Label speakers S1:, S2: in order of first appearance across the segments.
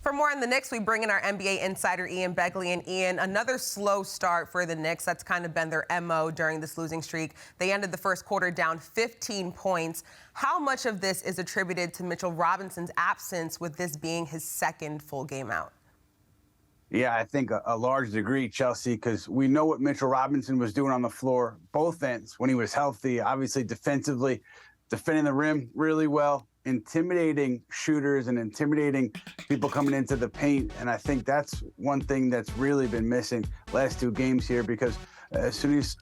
S1: For more on the Knicks, we bring in our NBA insider, Ian Begley. And Ian, another slow start for the Knicks. That's kind of been their MO during this losing streak. They ended the first quarter down 15 points. How much of this is attributed to Mitchell Robinson's absence, with this being his second full game out?
S2: Yeah, I think a large degree, Chelsea, because we know what Mitchell Robinson was doing on the floor, both ends, when he was healthy. Obviously, defensively, defending the rim really well, intimidating shooters and intimidating people coming into the paint. And I think that's one thing that's really been missing last two games here, because as soon as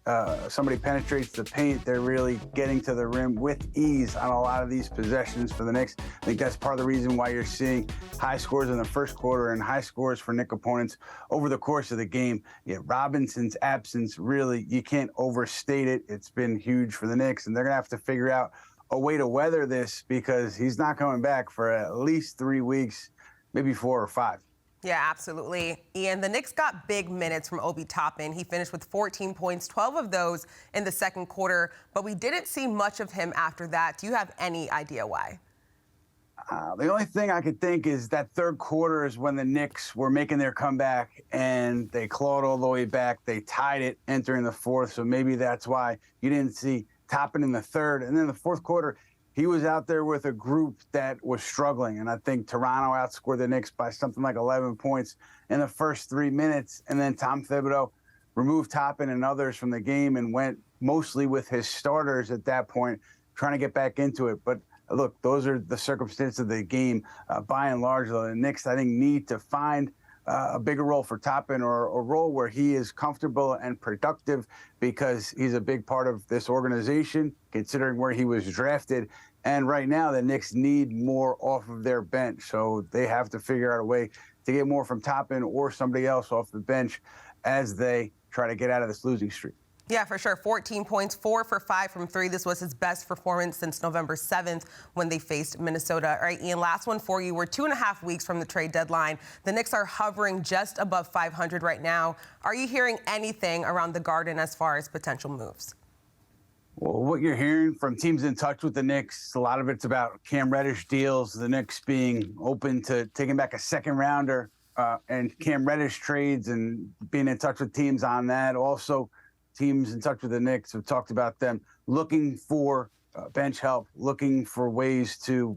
S2: somebody penetrates the paint, they're really getting to the rim with ease on a lot of these possessions for the Knicks. I think that's part of the reason why you're seeing high scores in the first quarter and high scores for Knicks opponents over the course of the game. Yeah, Robinson's absence, really, you can't overstate it. It's been huge for the Knicks, and they're going to have to figure out a way to weather this, because he's not coming back for at least 3 weeks, maybe 4 or 5.
S1: Yeah, absolutely. Ian, the Knicks got big minutes from Obi Toppin. He finished with 14 points, 12 of those in the second quarter, but we didn't see much of him after that. Do you have any idea why?
S2: The only thing I could think is that third quarter is when the Knicks were making their comeback, and they clawed all the way back. They tied it entering the fourth, so maybe that's why you didn't see Toppin in the third. And then the fourth quarter, he was out there with a group that was struggling. And I think Toronto outscored the Knicks by something like 11 points in the first 3 minutes. And then Tom Thibodeau removed Toppin and others from the game and went mostly with his starters at that point, trying to get back into it. But look, those are the circumstances of the game. By and large, though, the Knicks, I think, need to find a bigger role for Toppin, or a role where he is comfortable and productive, because he's a big part of this organization, considering where he was drafted. And right now, the Knicks need more off of their bench. So they have to figure out a way to get more from Toppin or somebody else off the bench as they try to get out of this losing streak.
S1: Yeah, for sure. 14 points, 4 for 5 from 3. This was his best performance since November 7th when they faced Minnesota. All right, Ian, last one for you. We're 2.5 weeks from the trade deadline. The Knicks are hovering just above 500 right now. Are you hearing anything around the Garden as far as potential moves?
S2: Well, what you're hearing from teams in touch with the Knicks, a lot of it's about Cam Reddish deals, the Knicks being open to taking back a second rounder and Cam Reddish trades, and being in touch with teams on that. Also, teams in touch with the Knicks have talked about them looking for bench help, looking for ways to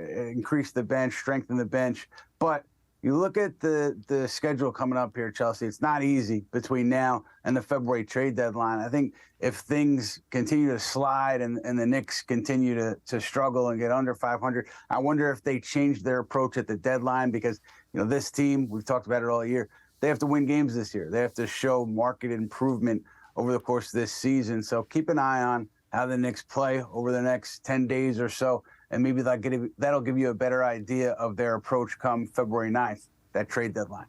S2: increase the bench, strengthen the bench. But you look at the schedule coming up here, Chelsea, it's not easy between now and the February trade deadline. I think if things continue to slide and the Knicks continue to struggle and get under 500, I wonder if they change their approach at the deadline, because, you know, this team, we've talked about it all year, they have to win games this year. They have to show market improvement over the course of this season. So keep an eye on how the Knicks play over the next 10 days or so, and maybe that'll give you a better idea of their approach come February 9th, that trade deadline.